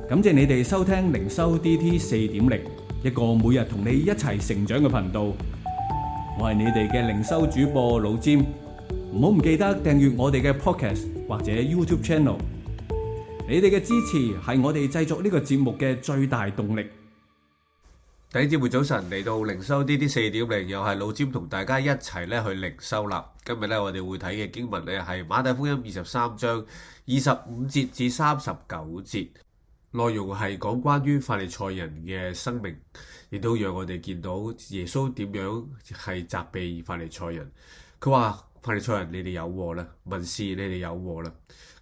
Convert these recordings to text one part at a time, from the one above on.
感謝你哋收聽靈修 DT 4.0，一個每日同你一齊成長嘅頻道。我係你哋嘅靈修主播老詹，唔好唔記得訂閱我哋嘅 Podcast 或者 YouTube Channel。你哋嘅支持係我哋製作呢個節目嘅最大動力。弟兄姊妹早晨，嚟到靈修 DT 4.0，又係老詹同大家一齊咧去靈修啦。今日咧我哋會睇嘅經文咧係馬太福音23章25節至39節，內容係講關於法利賽人嘅生命，亦都讓我哋見到耶穌點樣係責備法利賽人。佢話：法利賽人，你哋有禍啦！文士，你哋有禍啦！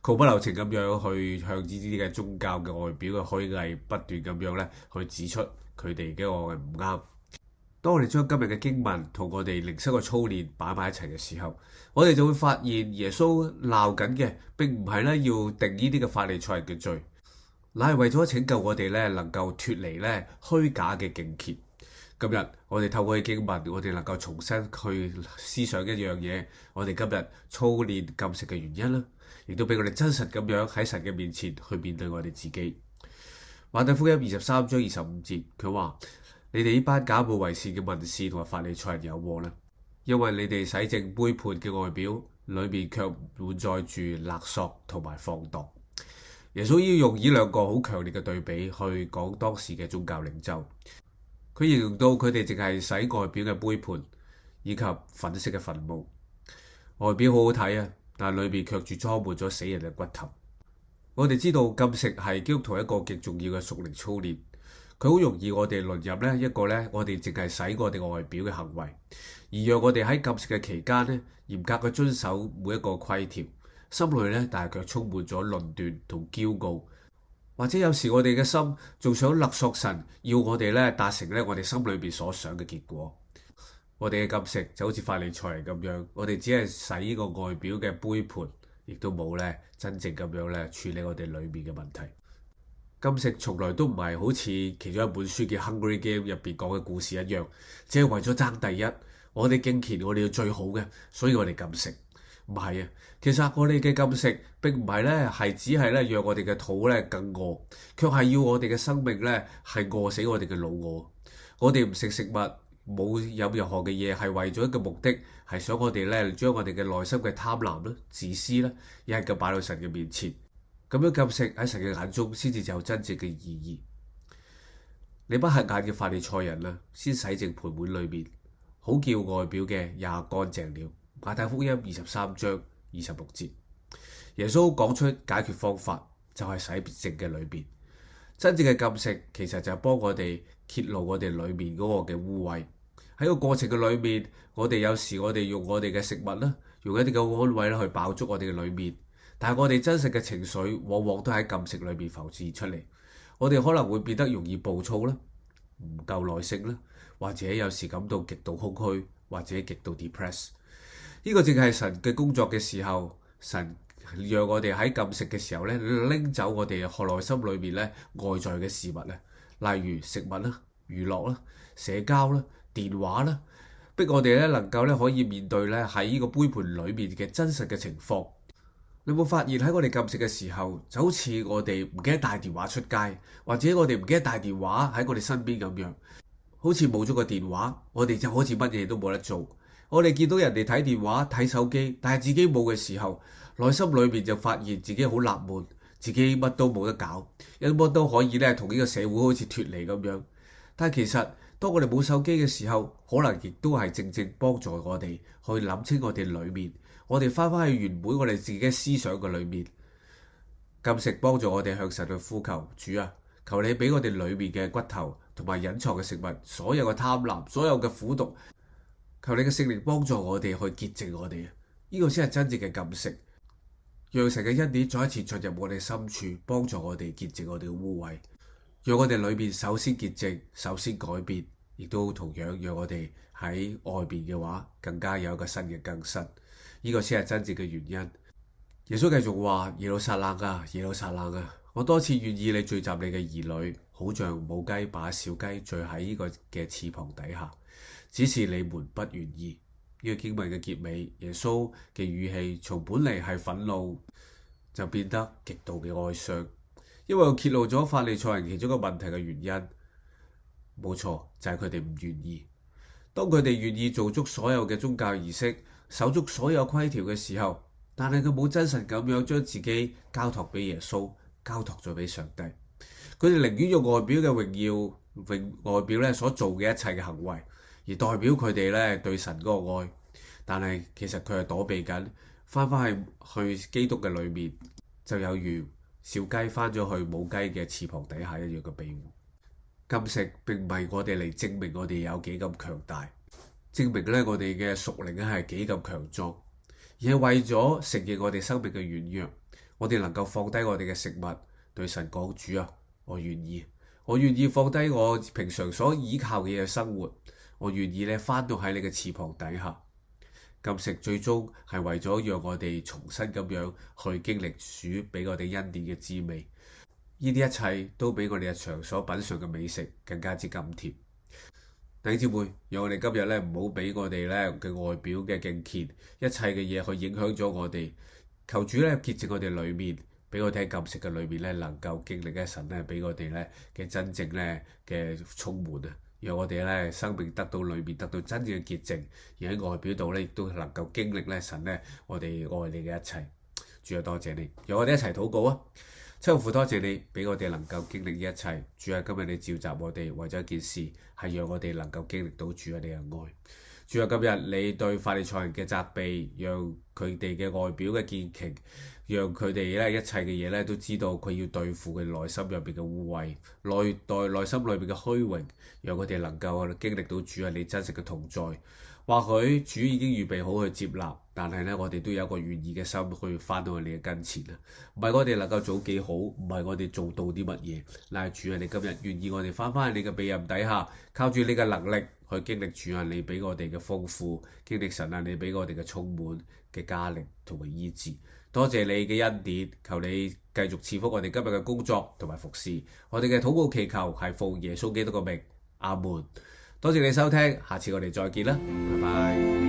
毫不留情咁樣去向呢啲嘅宗教嘅外表嘅虛偽不斷咁樣咧去指出佢哋嘅我嘅唔啱。當我哋將今日嘅經文同我哋靈修嘅操練擺埋一齊嘅時候，我哋就會發現耶穌鬧緊嘅並唔係咧要定呢啲嘅法利賽人嘅罪，乃係為咗拯救我哋咧能夠脫離咧虛假嘅敬虔。今日我哋透過經文，我哋能夠重新去思想一樣嘢，我哋今日操練禁食嘅原因啦，亦都俾我哋真實咁樣喺神嘅面前去面對我哋自己。馬太福音23章25節，佢話：你哋呢班假冒為善嘅文士同埋法利賽人有禍啦，因為你哋洗淨杯盤嘅外表，裏面卻滿載住勒索同埋放蕩。耶穌要用呢兩個好強烈嘅對比去講當時嘅宗教領袖。佢形容到佢哋淨係洗外表嘅杯盤，以及粉色嘅墳墓，外表好好睇啊，但係裏面卻裝滿咗死人嘅骨頭。我哋知道禁食係基督徒一個極重要嘅屬靈操練，佢好容易我哋淪入呢一個我哋淨係洗我哋外表嘅行為，而讓我哋喺禁食嘅期間嚴格去遵守每一個規條，心裏但係卻充滿咗論斷同驕傲。或者有時我哋嘅心仲想勒索神，要我哋達成我哋心裏邊所想嘅結果。我哋嘅禁食就好似法利賽人咁樣，我哋只係洗呢個外表嘅杯盤，亦都冇真正咁樣處理我哋裏面嘅問題。禁食從來都唔係好似其中一本書叫《Hungry Game》入邊講嘅故事一樣，只係為咗爭第一。我哋敬虔，我哋要最好嘅，所以我哋禁食。唔係啊，其實我哋嘅禁食並唔係係只係讓我哋嘅肚更餓，卻係要我哋嘅生命係餓死我哋嘅老我。我哋唔食食物，冇飲任何嘅嘢，係為咗一個目的，係想我哋將我哋嘅內心嘅貪婪啦、自私啦，一係咁擺到神嘅面前。咁樣禁食喺神嘅眼中先至有真正嘅意義。你不瞎眼嘅法利賽人啦，先洗淨盤碗裏面，好叫外表嘅也乾淨了。馬太福音23章26節，耶穌講出解決方法，就係洗淨嘅裏面。真正嘅禁食其實就係幫我哋揭露我哋裏面嗰個嘅污穢。喺個過程嘅裏面，我哋有時我哋用我哋嘅食物啦，用一啲嘅安慰啦去飽足我哋嘅裏面，但係我哋真實嘅情緒往往都喺禁食裏面浮現出嚟。我哋可能會變得容易暴躁啦，唔夠耐性啦，或者有時感到極度空虛，或者極度 depress。呢個正係神嘅工作嘅時候，神讓我哋喺禁食嘅時候拎走我哋內心裏面外在嘅事物例如食物啦、娛樂啦、社交啦、電話啦，逼我哋能夠可以面對喺呢個杯盤裏面嘅真實嘅情況。你有冇發現喺我哋禁食嘅時候，就好似我哋唔記得帶電話出街，或者我哋唔記得帶電話喺我哋身邊咁樣，好似冇咗個電話，我哋就好似乜嘢都冇得做。我哋見到人哋睇電話睇手機，但係自己冇嘅時候，內心裏面就發現自己好納悶，自己乜都冇得搞，一乜都可以同呢個社會好似脫離咁樣。但係其實當我哋冇手機嘅時候，可能亦都係正正幫助我哋去諗清我哋裏面，我哋翻返去原本我哋自己嘅思想嘅裏面。禁食幫助我哋向神去呼求，主啊，求你俾我哋裏面嘅骨頭同埋隱藏嘅食物，所有嘅貪婪，所有嘅苦毒，求你嘅聖靈幫助我哋去潔淨我哋，呢個先係真正嘅禁食，讓神嘅恩典再一次進入我哋深處，幫助我哋潔淨我哋嘅污穢，讓我哋裏面首先潔淨，首先改變，亦都同樣讓我哋喺外邊嘅話更加有一個新嘅更新，呢個先係真正嘅原因。耶穌繼續話：耶路撒冷啊，耶路撒冷啊，我多次願意你聚集你嘅兒女，好像母雞把小雞聚喺呢個嘅翅膀底下，只是你們不願意。呢個經文嘅結尾，耶穌嘅語氣從本嚟係憤怒，就變得極度嘅哀傷。因為我揭露咗法利賽人其中一個問題嘅原因，冇錯，就係佢哋唔願意。當佢哋願意做足所有嘅宗教儀式，守足所有規條嘅時候，但係佢冇真實咁樣將自己交託俾耶穌，交託咗俾上帝。佢哋寧願用外表嘅榮耀、外表咧所做嘅一切嘅行為，而代表佢哋咧對神嗰個愛。但係其實佢係躲避緊，翻去基督嘅裏面，就有如小雞翻咗去母雞嘅翅膀底下一樣嘅庇護。禁食並唔係我哋嚟證明我哋有幾咁強大，證明咧我哋嘅屬靈咧係幾咁強壯，而係為咗承認我哋生命嘅軟弱，我哋能夠放低我哋嘅食物，對神講：主啊，我願意放低我平常所依靠嘅嘢生活，我願意咧翻到喺你嘅翅膀底下。禁食最終係為咗讓我哋重新咁樣去經歷主俾我哋恩典嘅滋味。呢啲一切都比我哋日常所品嚐嘅美食更加之甘甜。弟兄姊妹，讓我哋今日咧唔好俾我哋咧嘅外表嘅敬虔，一切嘅嘢去影響咗我哋。求主咧潔淨我哋裏面，俾我哋喺禁食嘅裏面咧能夠經歷嘅神咧俾我哋咧嘅真正咧嘅充滿啊！讓我哋咧生命得到裏面得到真正嘅潔淨，而喺外表度咧亦都能夠經歷咧神咧我哋愛你嘅一切。主啊，多謝你，讓我哋一齊禱告啊！親愛父，多謝你俾我哋能夠經歷呢一切。主啊，今日你召集我哋為咗一件事，係讓我哋能夠經歷到主啊你嘅愛。主啊，今日你對法利賽人嘅責備，讓佢哋嘅外表嘅堅強，讓佢哋咧一切嘅嘢咧都知道佢要對付佢內心入邊嘅污穢，內心裏邊嘅虛榮，讓佢哋能夠經歷到主啊你真實嘅同在。或許主已經預備好去接納，但係咧我哋都有一個願意嘅心去翻到去你嘅跟前啊！唔係我哋能夠做幾好，唔係我哋做到啲乜嘢，但係主啊，你今日願意我哋翻返去你嘅庇蔭底下，靠住你嘅能力去經歷主啊你俾我哋嘅豐富，經歷神啊你俾我哋嘅充滿嘅加力同埋醫治。多謝你嘅恩典，求你繼續賜福我哋今日嘅工作同埋服侍。我哋嘅禱告祈求係奉耶穌基督嘅名，阿門。多謝你收聽，下次我哋再見啦，拜拜。